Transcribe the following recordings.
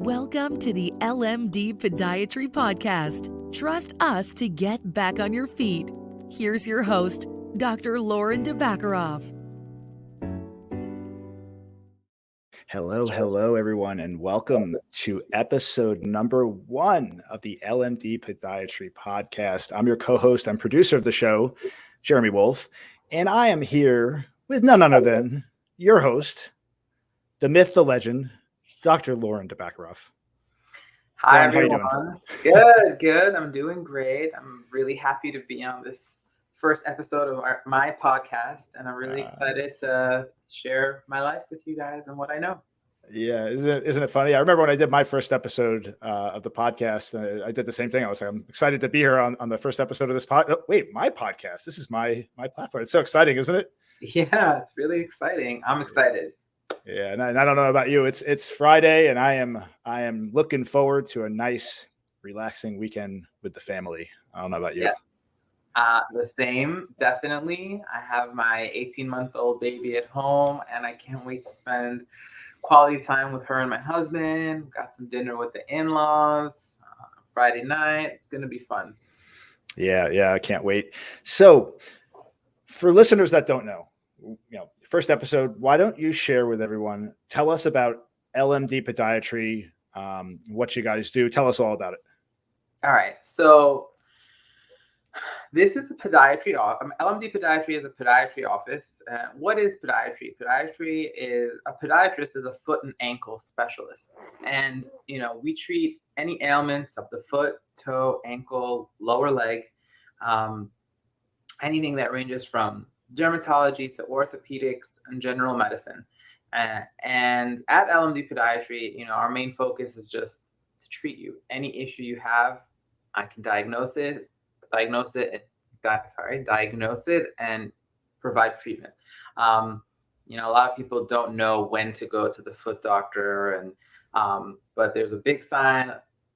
Welcome to the LMD Podiatry Podcast. Trust us to get back on your feet. Here's your host, Dr. Lauren Dabakaroff. Hello, everyone, and welcome to episode number 1 of the LMD Podiatry Podcast. I'm your co-host and producer of the show, Jeremy Wolf, and I am here with none other than your host, the myth, the legend, Dr. Lauren Dabakaroff. Hi, everyone. Good. I'm doing great. I'm really happy to be on this first episode of my podcast, and I'm really excited to share my life with you guys and what I know. Yeah, isn't it funny? I remember when I did my first episode of the podcast, I did the same thing. I was like, I'm excited to be here on the first episode of this my podcast. This is my platform. It's so exciting, isn't it? Yeah, it's really exciting. I'm excited. Yeah, and I don't know about you. It's Friday, and I am looking forward to a nice, relaxing weekend with the family. I don't know about you. Yeah. The same, definitely. I have my 18-month-old baby at home, and I can't wait to spend quality time with her and my husband. Got some dinner with the in-laws Friday night. It's going to be fun. Yeah, I can't wait. So, for listeners that don't know, first episode, why don't you share with everyone, tell us about LMD Podiatry, what you guys do. Tell us all about it. All right. So this is a podiatry office. LMD Podiatry is a podiatry office. What is podiatry? A podiatrist is a foot and ankle specialist. And, we treat any ailments of the foot, toe, ankle, lower leg, anything that ranges from dermatology to orthopedics and general medicine. And at LMD Podiatry, our main focus is just to treat you. Any issue you have, I can diagnose it and provide treatment. A lot of people don't know when to go to the foot doctor, but there's a big sign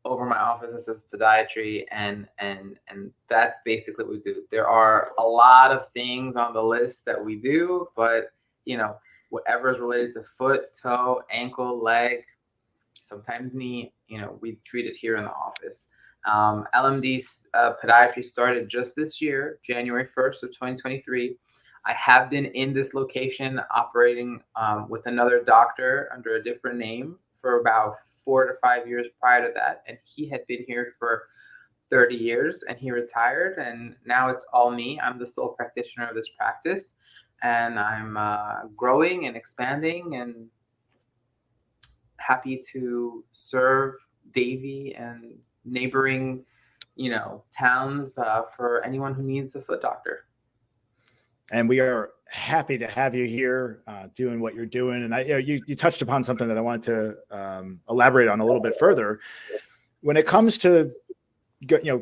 over my office that says podiatry, and that's basically what we do. There are a lot of things on the list that we do, but whatever is related to foot, toe, ankle, leg, sometimes knee, we treat it here in the office. LMD's Podiatry started just this year, January 1st of 2023. I have been in this location operating with another doctor under a different name for about 4 to 5 years prior to that. And he had been here for 30 years and he retired. And now it's all me. I'm the sole practitioner of this practice. And I'm growing and expanding and happy to serve Davie and neighboring, towns for anyone who needs a foot doctor. And we are happy to have you here doing what you're doing. And you touched upon something that I wanted to elaborate on a little bit further. When it comes to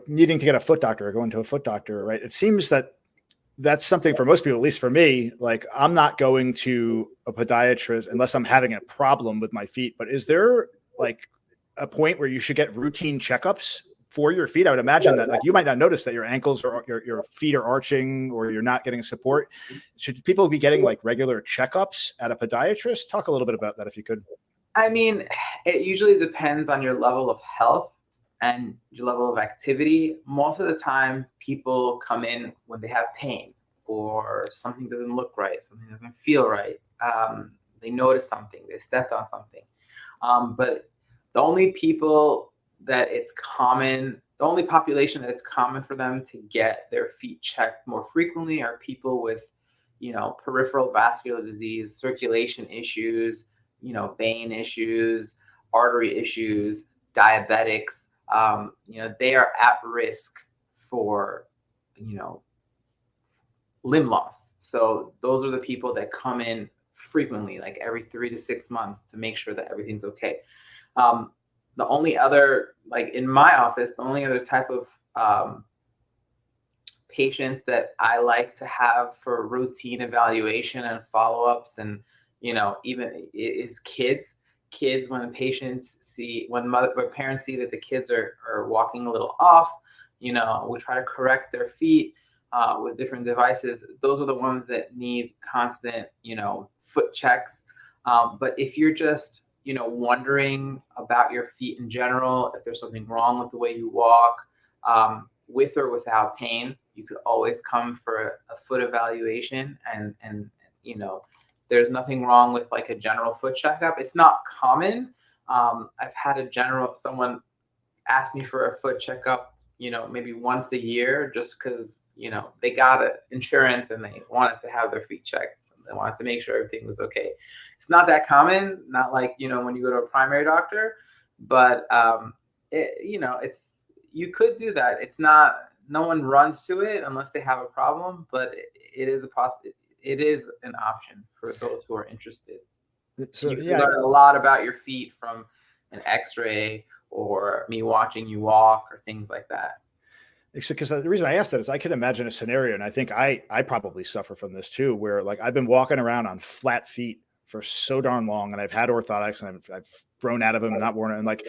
needing to get a foot doctor or going to a foot doctor, right? It seems that that's something for most people, at least for me, like I'm not going to a podiatrist unless I'm having a problem with my feet. But is there like a point where you should get routine checkups for your feet? I would imagine that you might not notice that your ankles or your feet are arching or you're not getting support. Should people be getting like regular checkups at a podiatrist? Talk a little bit about that if you could. I mean, it usually depends on your level of health and your level of activity. Most of the time people come in when they have pain or something doesn't look right, something doesn't feel right. They notice something, they stepped on something. But the only population that it's common for them to get their feet checked more frequently are people with, peripheral vascular disease, circulation issues, vein issues, artery issues, diabetics. They are at risk for, limb loss. So those are the people that come in frequently, like every 3 to 6 months to make sure that everything's okay. The only other, in my office, the only other type of patients that I like to have for routine evaluation and follow-ups and, even is kids. Kids, when parents see that the kids are walking a little off, we try to correct their feet with different devices. Those are the ones that need constant, foot checks. But if you're just wondering about your feet in general, if there's something wrong with the way you walk, with or without pain, you could always come for a foot evaluation. And there's nothing wrong with like a general foot checkup. It's not common. I've had someone ask me for a foot checkup, maybe once a year, just because, they got insurance and they wanted to have their feet checked. They wanted to make sure everything was okay. It's not that common, not like, when you go to a primary doctor, but, you could do that. It's not, no one runs to it unless they have a problem, but it is it is an option for those who are interested. So you can learn a lot about your feet from an x-ray or me watching you walk or things like that. Because the reason I asked that is I can imagine a scenario, and I think I probably suffer from this too, where like I've been walking around on flat feet for so darn long, and I've had orthotics, and I've grown out of them and not worn it, and like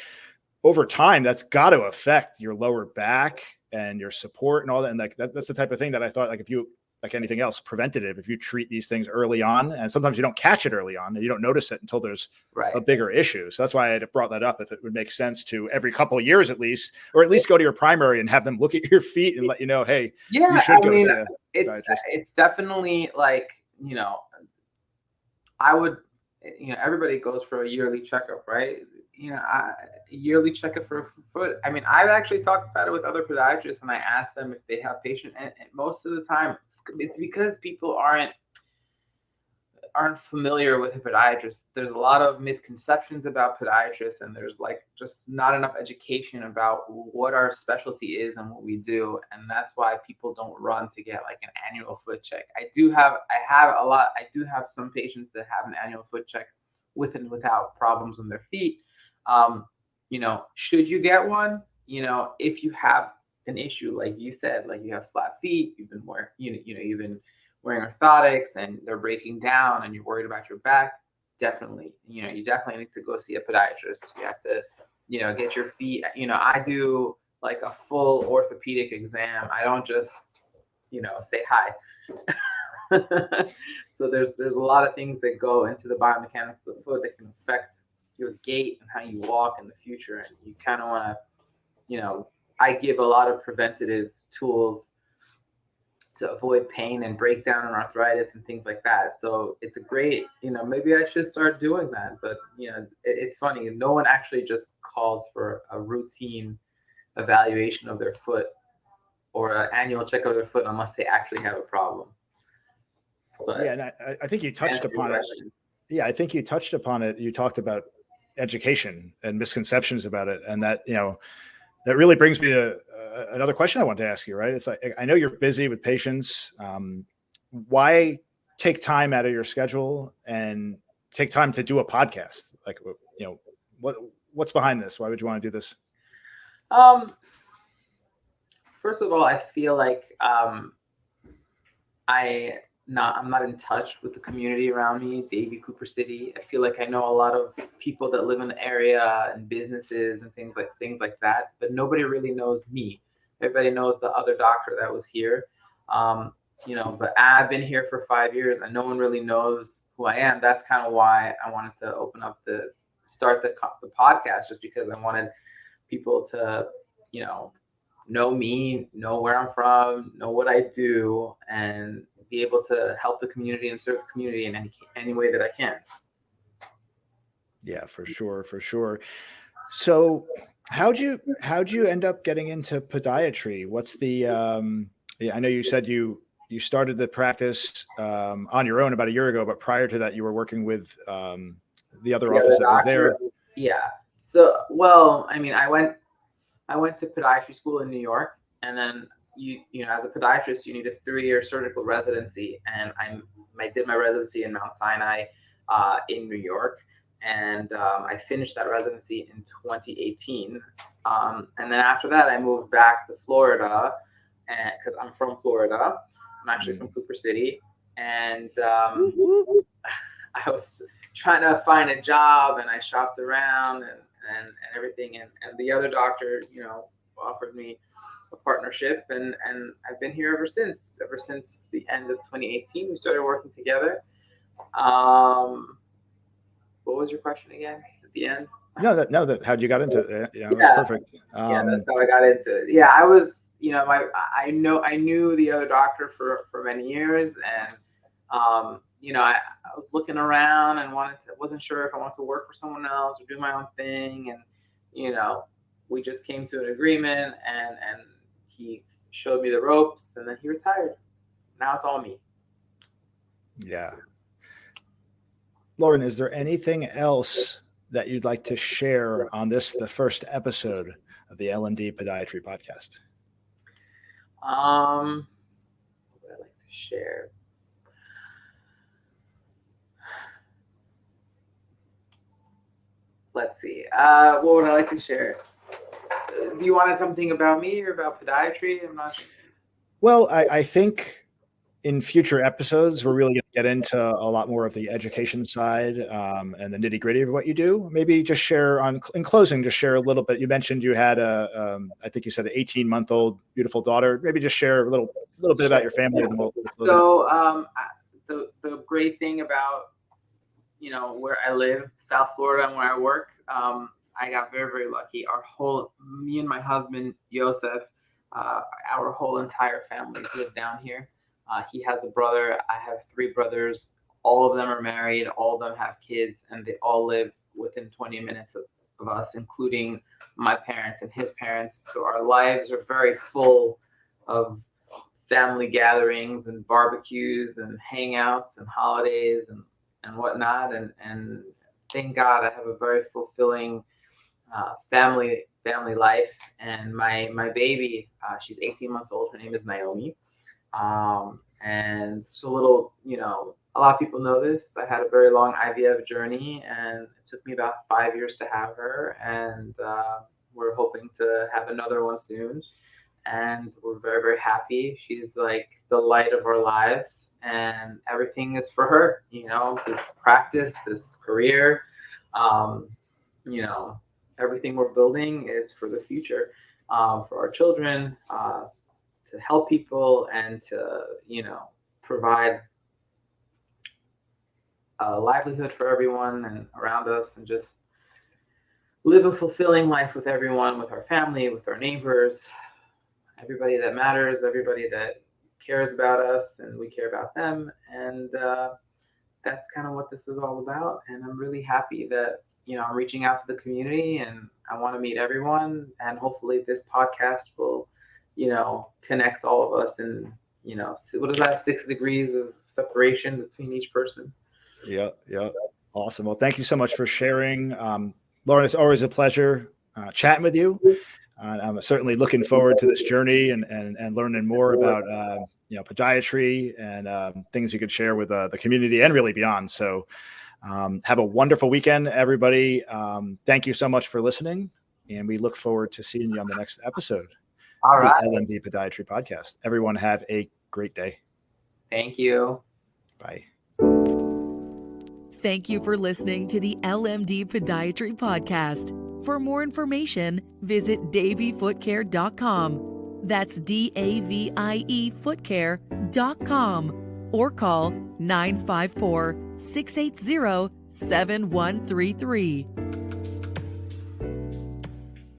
over time, that's got to affect your lower back and your support and all that. And like that's the type of thing that I thought, like if you, like anything else, preventative, if you treat these things early on, and sometimes you don't catch it early on and you don't notice it until there's a bigger issue. So that's why I brought that up. If it would make sense to every couple of years at least, or at least go to your primary and have them look at your feet and let you know, hey, you should go see a podiatrist. It's definitely like, I would, everybody goes for a yearly checkup, right? Yearly checkup for a foot. I mean, I've actually talked about it with other podiatrists, and I asked them if they have patients, and most of the time it's because people aren't familiar with a podiatrist. There's a lot of misconceptions about podiatrists, and there's like just not enough education about what our specialty is and what we do, and that's why people don't run to get like an annual foot check. I do have some patients that have an annual foot check with and without problems in their feet. Should you get one? If you have an issue, like you said, like you have flat feet, you've been wearing orthotics and they're breaking down, and you're worried about your back, definitely, you definitely need to go see a podiatrist. You have to, get your feet. I do like a full orthopedic exam. I don't just, say hi. So there's a lot of things that go into the biomechanics of the foot that can affect your gait and how you walk in the future. And you kind of want to, I give a lot of preventative tools to avoid pain and breakdown and arthritis and things like that. So it's a great, maybe I should start doing that. But, it's funny. No one actually just calls for a routine evaluation of their foot or an annual check of their foot unless they actually have a problem. But and I think you touched upon it. Yeah, I think you touched upon it. You talked about education and misconceptions about it. And that, that really brings me to another question I wanted to ask you, right? It's like, I know you're busy with patients. Why take time out of your schedule and take time to do a podcast? Like, what's behind this? Why would you want to do this? First of all, I feel like I'm not in touch with the community around me, Davie, Cooper City. I feel like I know a lot of people that live in the area and businesses and things like that, but nobody really knows me. Everybody knows the other doctor that was here. But I've been here for 5 years and no one really knows who I am. That's kind of why I wanted to start the podcast, just because I wanted people to, know me, know where I'm from, know what I do, and be able to help the community and serve the community in any way that I can. Yeah, for sure. So how'd you end up getting into podiatry? What's the, I know you said you started the practice on your own about a year ago, but prior to that you were working with the other office that was there. Yeah. So, well, I mean, I went to podiatry school in New York, and then as a podiatrist, you need a 3-year surgical residency, and I did my residency in Mount Sinai in New York, and I finished that residency in 2018. And then after that, I moved back to Florida, because I'm from Florida. I'm actually from Cooper City, and I was trying to find a job, and I shopped around and everything, and the other doctor, offered me a partnership, and I've been here ever since the end of 2018. We started working together. What was your question again? the end? How'd you got into it? Yeah, it was perfect. Yeah, that's how I got into it. Yeah, I was, I knew the other doctor for many years, and I was looking around and wasn't sure if I wanted to work for someone else or do my own thing, and we just came to an agreement, and he showed me the ropes, and then he retired. Now it's all me. Yeah. Lauren, is there anything else that you'd like to share on the first episode of the LMD Podiatry podcast? What would I like to share? Let's see. What would I like to share? Do you want something about me or about podiatry? I'm not sure. Well, I think in future episodes, we're really going to get into a lot more of the education side and the nitty gritty of what you do. Maybe just share in closing, just share a little bit. You mentioned you had I think you said an 18-month-old beautiful daughter. Maybe just share a little bit about your family. And so the great thing about, where I live, South Florida, and where I work, I got very, very lucky. Me and my husband, Yosef, our whole entire family live down here. He has a brother. I have 3 brothers. All of them are married. All of them have kids, and they all live within 20 minutes of us, including my parents and his parents. So our lives are very full of family gatherings and barbecues and hangouts and holidays and whatnot. And thank God I have a very fulfilling family life. And my baby, she's 18 months old. Her name is Naomi. And it's a little, a lot of people know this. I had a very long IVF journey, and it took me about 5 years to have her. And we're hoping to have another one soon. And we're very, very happy. She's like the light of our lives, and everything is for her, this practice, this career, everything we're building is for the future, for our children, to help people and to, provide a livelihood for everyone and around us, and just live a fulfilling life with everyone, with our family, with our neighbors, everybody that matters, everybody that cares about us, and we care about them. And that's kind of what this is all about. And I'm really happy that, I'm reaching out to the community, and I want to meet everyone. And hopefully this podcast will, connect all of us, and, what is that, 6 degrees of separation between each person. Yeah. Awesome. Well, thank you so much for sharing. Lauren, it's always a pleasure chatting with you. I'm certainly looking forward to this journey and learning more about, podiatry and things you could share with the community and really beyond. So have a wonderful weekend, everybody. Thank you so much for listening, and we look forward to seeing you on the next episode of the LMD Podiatry podcast. Everyone have a great day. Thank you. Bye. Thank you for listening to the LMD Podiatry podcast. For more information, visit daviefootcare.com. That's DAVIE footcare.com, or call 954-680-7133.